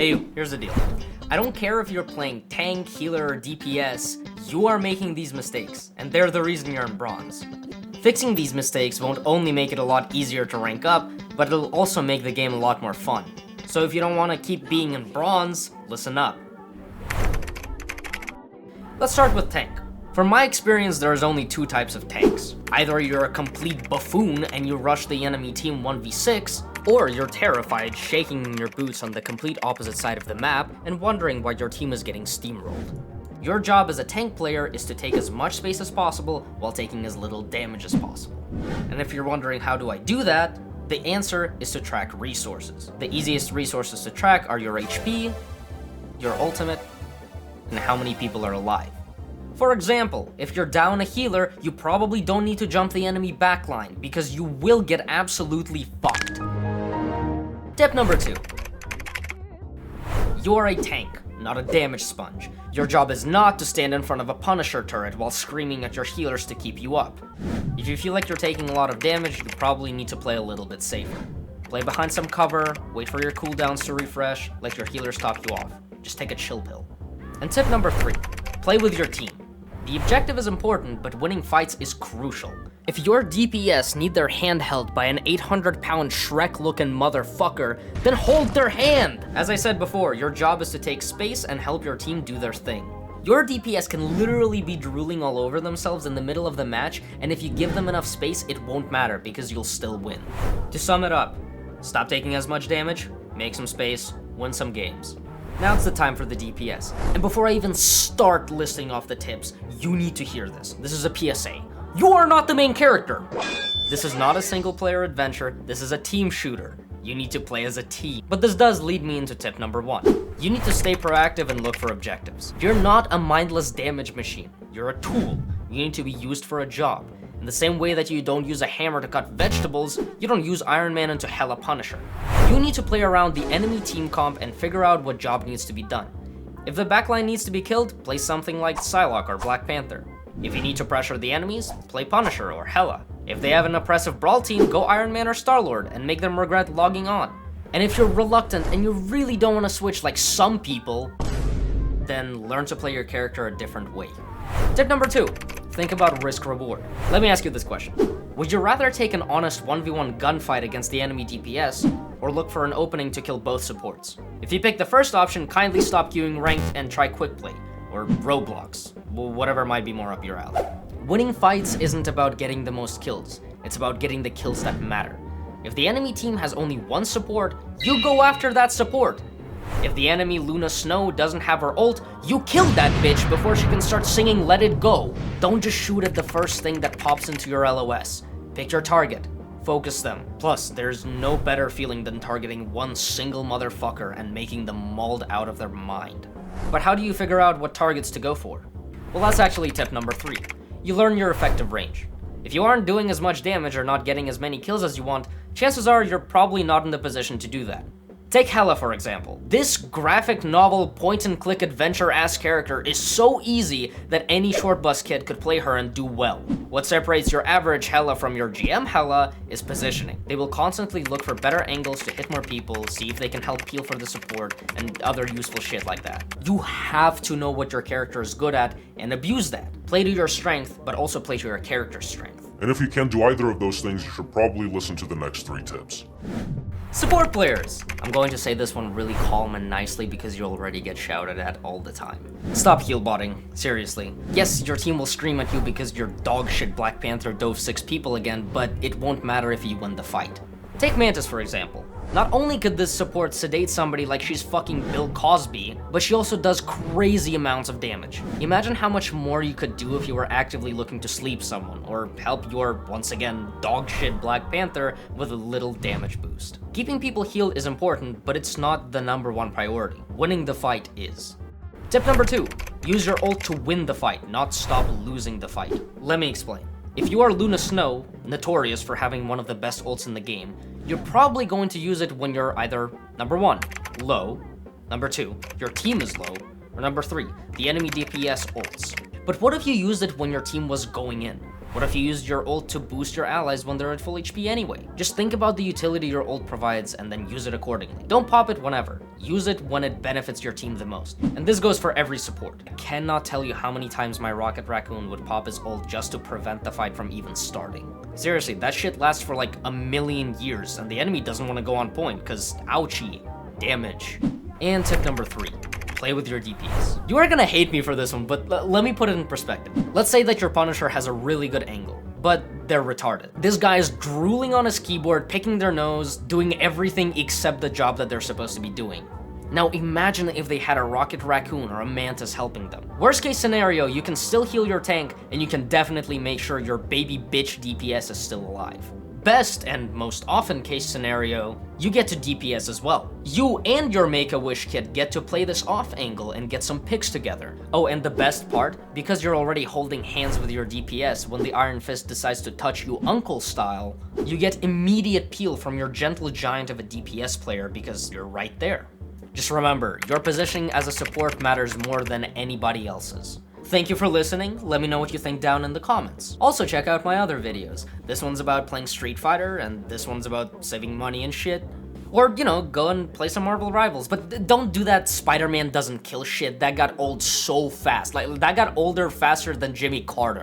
Hey, here's the deal. I don't care if you're playing tank, healer, or DPS, you are making these mistakes, and they're the reason you're in bronze. Fixing these mistakes won't only make it a lot easier to rank up, but it'll also make the game a lot more fun. So if you don't want to keep being in bronze, listen up. Let's start with tank. From my experience, there's only two types of tanks. Either you're a complete buffoon and you rush the enemy team 1v6, or you're terrified, shaking in your boots on the complete opposite side of the map and wondering why your team is getting steamrolled. Your job as a tank player is to take as much space as possible while taking as little damage as possible. And if you're wondering how do I do that, the answer is to track resources. The easiest resources to track are your HP, your ultimate, and how many people are alive. For example, if you're down a healer, you probably don't need to jump the enemy backline because you will get absolutely fucked. Tip number 2. You're a tank, not a damage sponge. Your job is not to stand in front of a Punisher turret while screaming at your healers to keep you up. If you feel like you're taking a lot of damage, you probably need to play a little bit safer. Play behind some cover, wait for your cooldowns to refresh, let your healers top you off. Just take a chill pill. And tip number 3, play with your team. The objective is important, but winning fights is crucial. If your DPS need their hand held by an 800-pound Shrek-looking motherfucker, then hold their hand! As I said before, your job is to take space and help your team do their thing. Your DPS can literally be drooling all over themselves in the middle of the match, and if you give them enough space, it won't matter because you'll still win. To sum it up, stop taking as much damage, make some space, win some games. Now it's the time for the DPS. And before I even start listing off the tips, you need to hear this. This is a PSA. You are not the main character. This is not a single player adventure. This is a team shooter. You need to play as a team. But this does lead me into tip number 1. You need to stay proactive and look for objectives. You're not a mindless damage machine. You're a tool. You need to be used for a job. In the same way that you don't use a hammer to cut vegetables, you don't use Iron Man into Hella Punisher. You need to play around the enemy team comp and figure out what job needs to be done. If the backline needs to be killed, play something like Psylocke or Black Panther. If you need to pressure the enemies, play Punisher or Hela. If they have an oppressive brawl team, go Iron Man or Star-Lord and make them regret logging on. And if you're reluctant and you really don't want to switch like some people, then learn to play your character a different way. Tip number 2, think about risk-reward. Let me ask you this question. Would you rather take an honest 1v1 gunfight against the enemy DPS, or look for an opening to kill both supports? If you pick the first option, kindly stop queuing ranked and try quick play, or Roblox, whatever might be more up your alley. Winning fights isn't about getting the most kills, it's about getting the kills that matter. If the enemy team has only one support, you go after that support. If the enemy Luna Snow doesn't have her ult, you kill that bitch before she can start singing Let It Go. Don't just shoot at the first thing that pops into your LOS. Pick your target, focus them. Plus, there's no better feeling than targeting one single motherfucker and making them mauled out of their mind. But how do you figure out what targets to go for? Well, that's actually tip number 3. You learn your effective range. If you aren't doing as much damage or not getting as many kills as you want, chances are you're probably not in the position to do that. Take Hela for example. This graphic novel point-and-click adventure-ass character is so easy that any short bus kid could play her and do well. What separates your average Hela from your GM Hela is positioning. They will constantly look for better angles to hit more people, see if they can help heal for the support, and other useful shit like that. You have to know what your character is good at and abuse that. Play to your strength, but also play to your character's strength. And if you can't do either of those things, you should probably listen to the next 3 tips. Support players! I'm going to say this one really calm and nicely because you already get shouted at all the time. Stop heal-botting, seriously. Yes, your team will scream at you because your dogshit Black Panther dove 6 people again, but it won't matter if you win the fight. Take Mantis for example. Not only could this support sedate somebody like she's fucking Bill Cosby, but she also does crazy amounts of damage. Imagine how much more you could do if you were actively looking to sleep someone, or help your, once again, dogshit Black Panther with a little damage boost. Keeping people healed is important, but it's not the #1 priority. Winning the fight is. Tip number 2, use your ult to win the fight, not stop losing the fight. Let me explain. If you are Luna Snow, notorious for having one of the best ults in the game, you're probably going to use it when you're either, number 1, low, number 2, your team is low, or number 3, the enemy DPS ults. But what if you used it when your team was going in? What if you used your ult to boost your allies when they're at full HP anyway? Just think about the utility your ult provides and then use it accordingly. Don't pop it whenever. Use it when it benefits your team the most. And this goes for every support. I cannot tell you how many times my Rocket Raccoon would pop his ult just to prevent the fight from even starting. Seriously, that shit lasts for like a million years, and the enemy doesn't want to go on point, cause ouchie, damage. And tip number 3. Play with your DPS. You are gonna hate me for this one, but let me put it in perspective. Let's say that your Punisher has a really good angle, but they're retarded. This guy is drooling on his keyboard, picking their nose, doing everything except the job that they're supposed to be doing. Now imagine if they had a Rocket Raccoon or a Mantis helping them. Worst case scenario, you can still heal your tank, and you can definitely make sure your baby bitch DPS is still alive. Best and most often case scenario, you get to DPS as well. You and your Make-A-Wish kit get to play this off angle and get some picks together. Oh, and the best part, because you're already holding hands with your DPS, when the Iron Fist decides to touch you uncle style, you get immediate peel from your gentle giant of a DPS player because you're right there. Just remember, your positioning as a support matters more than anybody else's. Thank you for listening. Let me know what you think down in the comments. Also check out my other videos. This one's about playing Street Fighter, and this one's about saving money and shit. Or, you know, go and play some Marvel Rivals. But don't do that Spider-Man doesn't kill shit. That got old so fast. Like, that got older faster than Jimmy Carter.